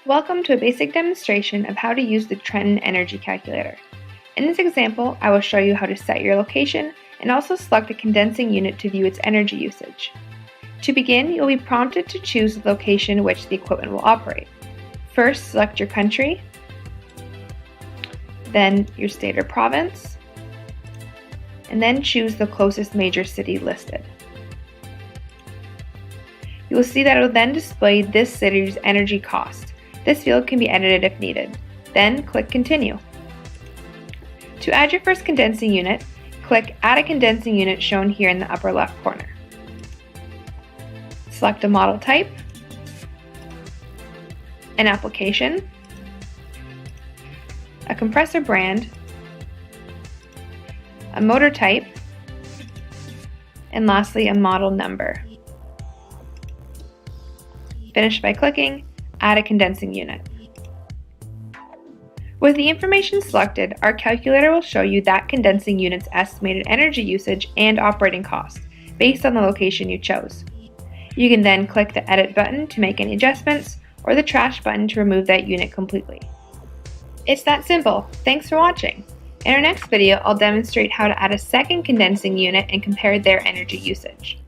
Welcome to a basic demonstration of how to use the Trenton Energy Calculator. In this example, I will show you how to set your location and also select a condensing unit to view its energy usage. To begin, you'll be prompted to choose the location in which the equipment will operate. First, select your country, then your state or province, and then choose the closest major city listed. You will see that it will then display this city's energy cost. This field can be edited if needed. Then click Continue. To add your first condensing unit, click Add a condensing unit shown here in the upper left corner. Select a model type, an application, a compressor brand, a motor type, and lastly a model number. Finish by clicking Add a condensing unit. With the information selected, our calculator will show you that condensing unit's estimated energy usage and operating cost based on the location you chose. You can then click the Edit button to make any adjustments or the Trash button to remove that unit completely. It's that simple. Thanks for watching. In our next video, I'll demonstrate how to add a second condensing unit and compare their energy usage.